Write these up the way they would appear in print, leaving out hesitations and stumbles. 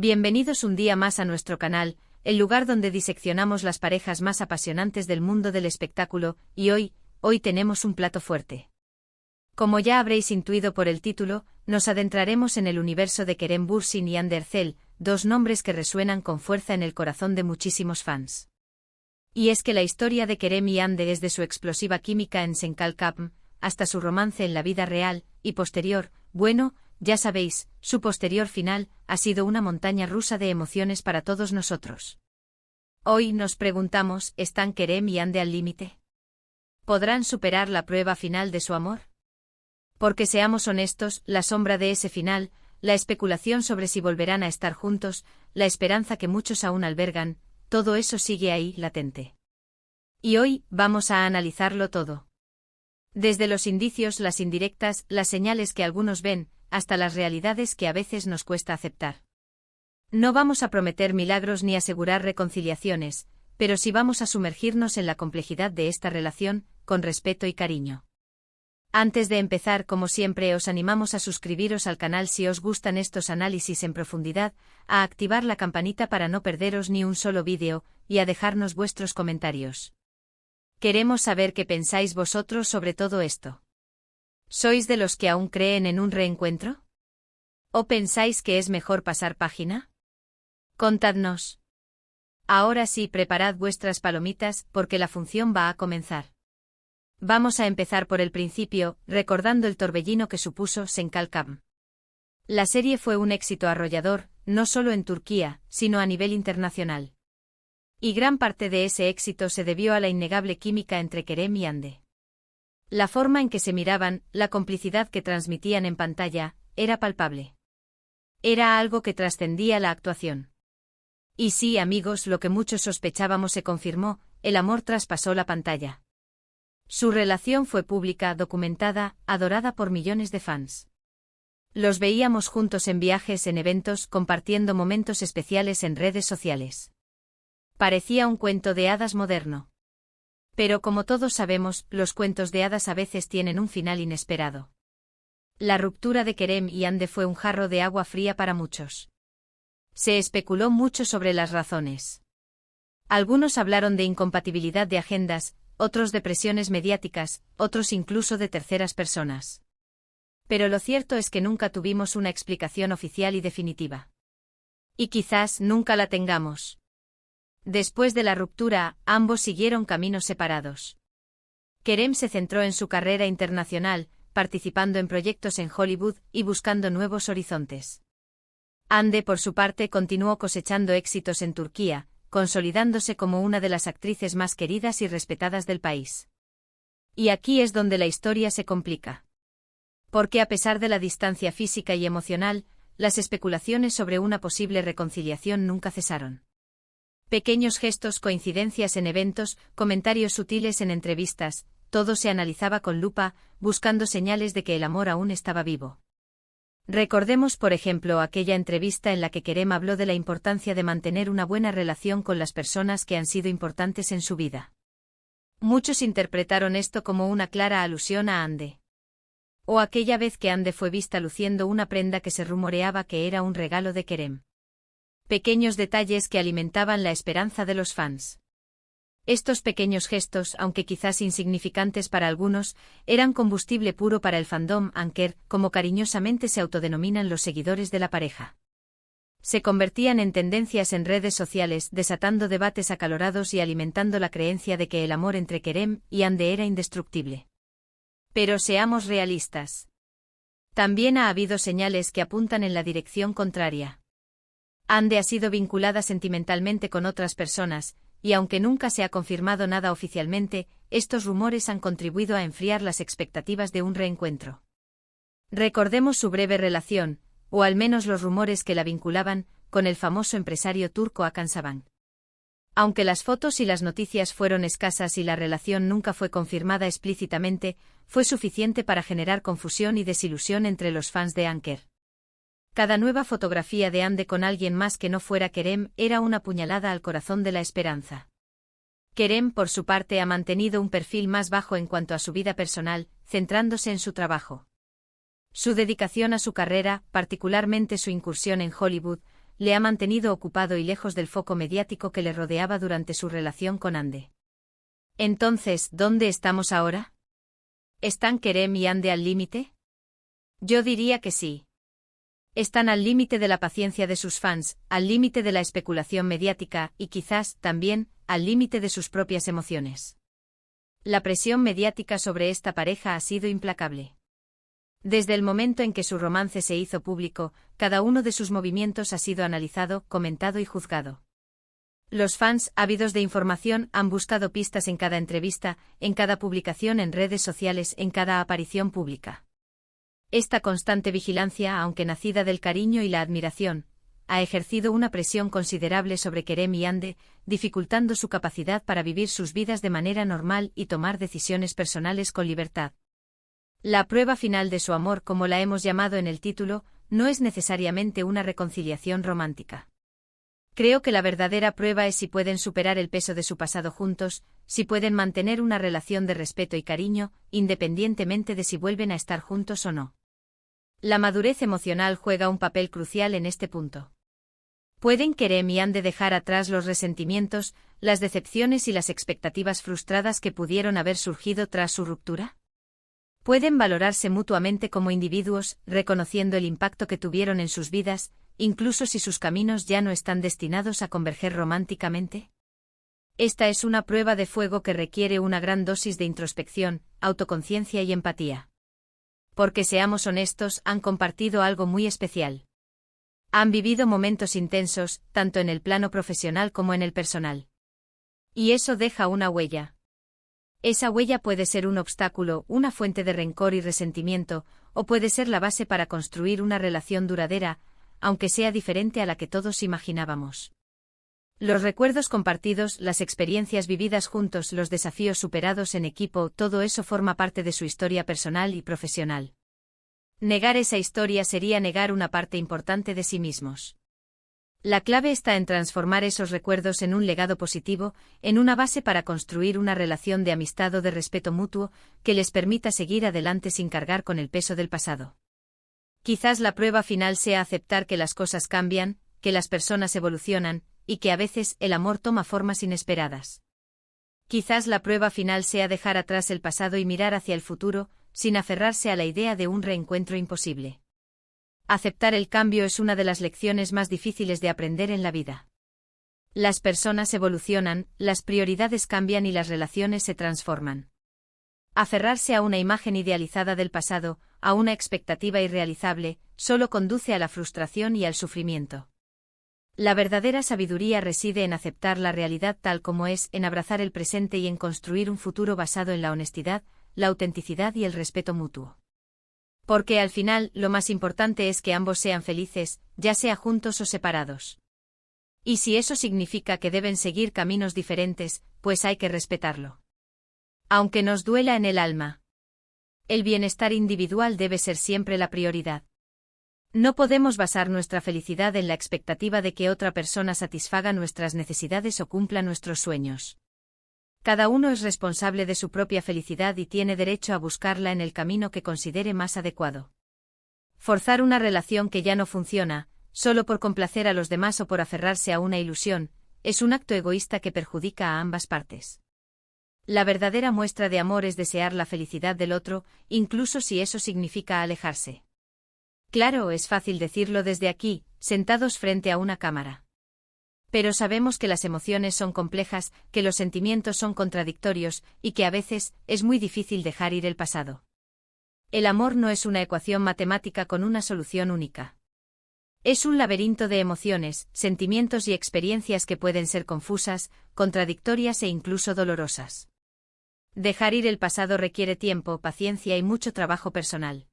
Bienvenidos un día más a nuestro canal, el lugar donde diseccionamos las parejas más apasionantes del mundo del espectáculo, y hoy tenemos un plato fuerte. Como ya habréis intuido por el título, nos adentraremos en el universo de Kerem Bürsin y Hande Erçel, dos nombres que resuenan con fuerza en el corazón de muchísimos fans. Y es que la historia de Kerem y Hande es de su explosiva química en Senkalkapm, hasta su romance en la vida real, y posterior, bueno, ya sabéis, su posterior final, ha sido una montaña rusa de emociones para todos nosotros. Hoy nos preguntamos, ¿están Kerem y Hande al límite? ¿Podrán superar la prueba final de su amor? Porque seamos honestos, la sombra de ese final, la especulación sobre si volverán a estar juntos, la esperanza que muchos aún albergan, todo eso sigue ahí, latente. Y hoy, vamos a analizarlo todo. Desde los indicios, las indirectas, las señales que algunos ven, hasta las realidades que a veces nos cuesta aceptar. No vamos a prometer milagros ni asegurar reconciliaciones, pero sí vamos a sumergirnos en la complejidad de esta relación, con respeto y cariño. Antes de empezar, como siempre, os animamos a suscribiros al canal si os gustan estos análisis en profundidad, a activar la campanita para no perderos ni un solo vídeo, y a dejarnos vuestros comentarios. Queremos saber qué pensáis vosotros sobre todo esto. ¿Sois de los que aún creen en un reencuentro? ¿O pensáis que es mejor pasar página? Contadnos. Ahora sí, preparad vuestras palomitas, porque la función va a comenzar. Vamos a empezar por el principio, recordando el torbellino que supuso Senkalkapm. La serie fue un éxito arrollador, no solo en Turquía, sino a nivel internacional. Y gran parte de ese éxito se debió a la innegable química entre Kerem y Hande. La forma en que se miraban, la complicidad que transmitían en pantalla, era palpable. Era algo que trascendía la actuación. Y sí, amigos, lo que muchos sospechábamos se confirmó, el amor traspasó la pantalla. Su relación fue pública, documentada, adorada por millones de fans. Los veíamos juntos en viajes, en eventos, compartiendo momentos especiales en redes sociales. Parecía un cuento de hadas moderno. Pero como todos sabemos, los cuentos de hadas a veces tienen un final inesperado. La ruptura de Kerem y Hande fue un jarro de agua fría para muchos. Se especuló mucho sobre las razones. Algunos hablaron de incompatibilidad de agendas, otros de presiones mediáticas, otros incluso de terceras personas. Pero lo cierto es que nunca tuvimos una explicación oficial y definitiva. Y quizás nunca la tengamos. Después de la ruptura, ambos siguieron caminos separados. Kerem se centró en su carrera internacional, participando en proyectos en Hollywood y buscando nuevos horizontes. Hande, por su parte, continuó cosechando éxitos en Turquía, consolidándose como una de las actrices más queridas y respetadas del país. Y aquí es donde la historia se complica. Porque a pesar de la distancia física y emocional, las especulaciones sobre una posible reconciliación nunca cesaron. Pequeños gestos, coincidencias en eventos, comentarios sutiles en entrevistas, todo se analizaba con lupa, buscando señales de que el amor aún estaba vivo. Recordemos, por ejemplo, aquella entrevista en la que Kerem habló de la importancia de mantener una buena relación con las personas que han sido importantes en su vida. Muchos interpretaron esto como una clara alusión a Hande. O aquella vez que Hande fue vista luciendo una prenda que se rumoreaba que era un regalo de Kerem. Pequeños detalles que alimentaban la esperanza de los fans. Estos pequeños gestos, aunque quizás insignificantes para algunos, eran combustible puro para el fandom Anker, como cariñosamente se autodenominan los seguidores de la pareja. Se convertían en tendencias en redes sociales, desatando debates acalorados y alimentando la creencia de que el amor entre Kerem y Hande era indestructible. Pero seamos realistas. También ha habido señales que apuntan en la dirección contraria. Hande ha sido vinculada sentimentalmente con otras personas, y aunque nunca se ha confirmado nada oficialmente, estos rumores han contribuido a enfriar las expectativas de un reencuentro. Recordemos su breve relación, o al menos los rumores que la vinculaban, con el famoso empresario turco Hakan Sabancı. Aunque las fotos y las noticias fueron escasas y la relación nunca fue confirmada explícitamente, fue suficiente para generar confusión y desilusión entre los fans de Anker. Cada nueva fotografía de Hande con alguien más que no fuera Kerem era una puñalada al corazón de la esperanza. Kerem, por su parte, ha mantenido un perfil más bajo en cuanto a su vida personal, centrándose en su trabajo. Su dedicación a su carrera, particularmente su incursión en Hollywood, le ha mantenido ocupado y lejos del foco mediático que le rodeaba durante su relación con Ande. Entonces, ¿dónde estamos ahora? ¿Están Kerem y Ande al límite? Yo diría que sí. Están al límite de la paciencia de sus fans, al límite de la especulación mediática y quizás, también, al límite de sus propias emociones. La presión mediática sobre esta pareja ha sido implacable. Desde el momento en que su romance se hizo público, cada uno de sus movimientos ha sido analizado, comentado y juzgado. Los fans, ávidos de información, han buscado pistas en cada entrevista, en cada publicación en redes sociales, en cada aparición pública. Esta constante vigilancia, aunque nacida del cariño y la admiración, ha ejercido una presión considerable sobre Kerem y Ande, dificultando su capacidad para vivir sus vidas de manera normal y tomar decisiones personales con libertad. La prueba final de su amor, como la hemos llamado en el título, no es necesariamente una reconciliación romántica. Creo que la verdadera prueba es si pueden superar el peso de su pasado juntos, si pueden mantener una relación de respeto y cariño, independientemente de si vuelven a estar juntos o no. La madurez emocional juega un papel crucial en este punto. ¿Pueden Kerem y Ande dejar atrás los resentimientos, las decepciones y las expectativas frustradas que pudieron haber surgido tras su ruptura? ¿Pueden valorarse mutuamente como individuos, reconociendo el impacto que tuvieron en sus vidas, incluso si sus caminos ya no están destinados a converger románticamente? Esta es una prueba de fuego que requiere una gran dosis de introspección, autoconciencia y empatía. Porque seamos honestos, han compartido algo muy especial. Han vivido momentos intensos, tanto en el plano profesional como en el personal. Y eso deja una huella. Esa huella puede ser un obstáculo, una fuente de rencor y resentimiento, o puede ser la base para construir una relación duradera, aunque sea diferente a la que todos imaginábamos. Los recuerdos compartidos, las experiencias vividas juntos, los desafíos superados en equipo, todo eso forma parte de su historia personal y profesional. Negar esa historia sería negar una parte importante de sí mismos. La clave está en transformar esos recuerdos en un legado positivo, en una base para construir una relación de amistad o de respeto mutuo, que les permita seguir adelante sin cargar con el peso del pasado. Quizás la prueba final sea aceptar que las cosas cambian, que las personas evolucionan, y que a veces el amor toma formas inesperadas. Quizás la prueba final sea dejar atrás el pasado y mirar hacia el futuro, sin aferrarse a la idea de un reencuentro imposible. Aceptar el cambio es una de las lecciones más difíciles de aprender en la vida. Las personas evolucionan, las prioridades cambian y las relaciones se transforman. Aferrarse a una imagen idealizada del pasado, a una expectativa irrealizable, solo conduce a la frustración y al sufrimiento. La verdadera sabiduría reside en aceptar la realidad tal como es, en abrazar el presente y en construir un futuro basado en la honestidad, la autenticidad y el respeto mutuo. Porque al final, lo más importante es que ambos sean felices, ya sea juntos o separados. Y si eso significa que deben seguir caminos diferentes, pues hay que respetarlo. Aunque nos duela en el alma. El bienestar individual debe ser siempre la prioridad. No podemos basar nuestra felicidad en la expectativa de que otra persona satisfaga nuestras necesidades o cumpla nuestros sueños. Cada uno es responsable de su propia felicidad y tiene derecho a buscarla en el camino que considere más adecuado. Forzar una relación que ya no funciona, solo por complacer a los demás o por aferrarse a una ilusión, es un acto egoísta que perjudica a ambas partes. La verdadera muestra de amor es desear la felicidad del otro, incluso si eso significa alejarse. Claro, es fácil decirlo desde aquí, sentados frente a una cámara. Pero sabemos que las emociones son complejas, que los sentimientos son contradictorios, y que a veces es muy difícil dejar ir el pasado. El amor no es una ecuación matemática con una solución única. Es un laberinto de emociones, sentimientos y experiencias que pueden ser confusas, contradictorias e incluso dolorosas. Dejar ir el pasado requiere tiempo, paciencia y mucho trabajo personal.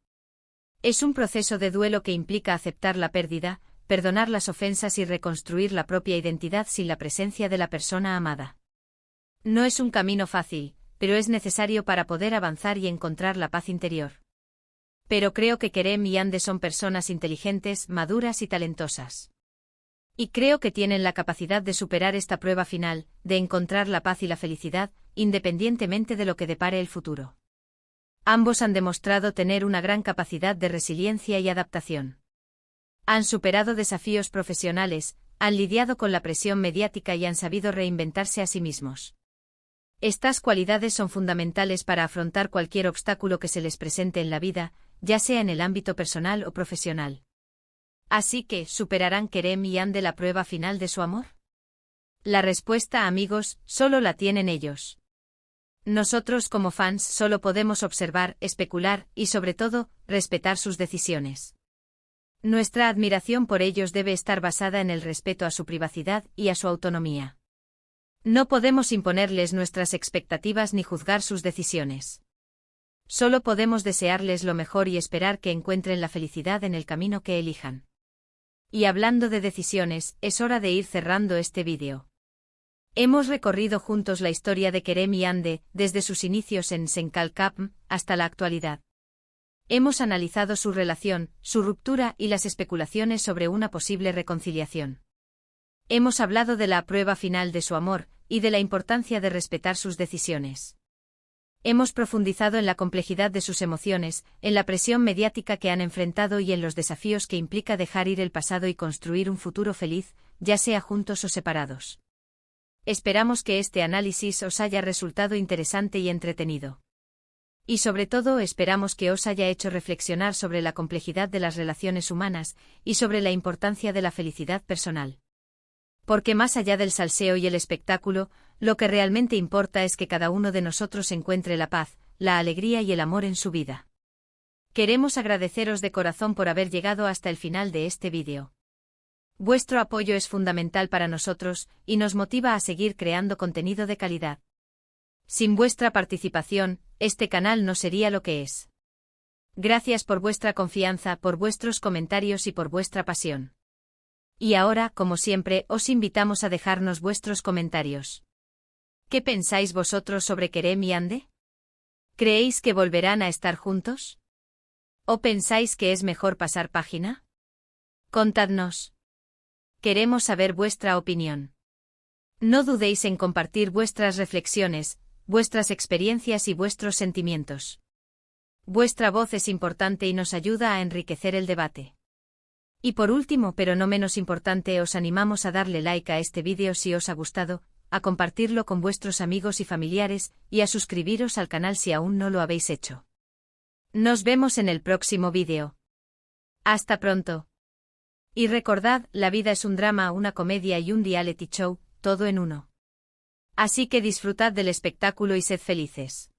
Es un proceso de duelo que implica aceptar la pérdida, perdonar las ofensas y reconstruir la propia identidad sin la presencia de la persona amada. No es un camino fácil, pero es necesario para poder avanzar y encontrar la paz interior. Pero creo que Kerem y Ande son personas inteligentes, maduras y talentosas. Y creo que tienen la capacidad de superar esta prueba final, de encontrar la paz y la felicidad, independientemente de lo que depare el futuro. Ambos han demostrado tener una gran capacidad de resiliencia y adaptación. Han superado desafíos profesionales, han lidiado con la presión mediática y han sabido reinventarse a sí mismos. Estas cualidades son fundamentales para afrontar cualquier obstáculo que se les presente en la vida, ya sea en el ámbito personal o profesional. Así que, ¿superarán Kerem y Ande la prueba final de su amor? La respuesta, amigos, solo la tienen ellos. Nosotros como fans solo podemos observar, especular y sobre todo, respetar sus decisiones. Nuestra admiración por ellos debe estar basada en el respeto a su privacidad y a su autonomía. No podemos imponerles nuestras expectativas ni juzgar sus decisiones. Solo podemos desearles lo mejor y esperar que encuentren la felicidad en el camino que elijan. Y hablando de decisiones, es hora de ir cerrando este vídeo. Hemos recorrido juntos la historia de Kerem y Ande, desde sus inicios en Senkalkapm hasta la actualidad. Hemos analizado su relación, su ruptura y las especulaciones sobre una posible reconciliación. Hemos hablado de la prueba final de su amor, y de la importancia de respetar sus decisiones. Hemos profundizado en la complejidad de sus emociones, en la presión mediática que han enfrentado y en los desafíos que implica dejar ir el pasado y construir un futuro feliz, ya sea juntos o separados. Esperamos que este análisis os haya resultado interesante y entretenido. Y sobre todo esperamos que os haya hecho reflexionar sobre la complejidad de las relaciones humanas, y sobre la importancia de la felicidad personal. Porque más allá del salseo y el espectáculo, lo que realmente importa es que cada uno de nosotros encuentre la paz, la alegría y el amor en su vida. Queremos agradeceros de corazón por haber llegado hasta el final de este vídeo. Vuestro apoyo es fundamental para nosotros, y nos motiva a seguir creando contenido de calidad. Sin vuestra participación, este canal no sería lo que es. Gracias por vuestra confianza, por vuestros comentarios y por vuestra pasión. Y ahora, como siempre, os invitamos a dejarnos vuestros comentarios. ¿Qué pensáis vosotros sobre Kerem y Ande? ¿Creéis que volverán a estar juntos? ¿O pensáis que es mejor pasar página? Contadnos. Queremos saber vuestra opinión. No dudéis en compartir vuestras reflexiones, vuestras experiencias y vuestros sentimientos. Vuestra voz es importante y nos ayuda a enriquecer el debate. Y por último, pero no menos importante, os animamos a darle like a este vídeo si os ha gustado, a compartirlo con vuestros amigos y familiares, y a suscribiros al canal si aún no lo habéis hecho. Nos vemos en el próximo vídeo. Hasta pronto. Y recordad, la vida es un drama, una comedia y un reality show, todo en uno. Así que disfrutad del espectáculo y sed felices.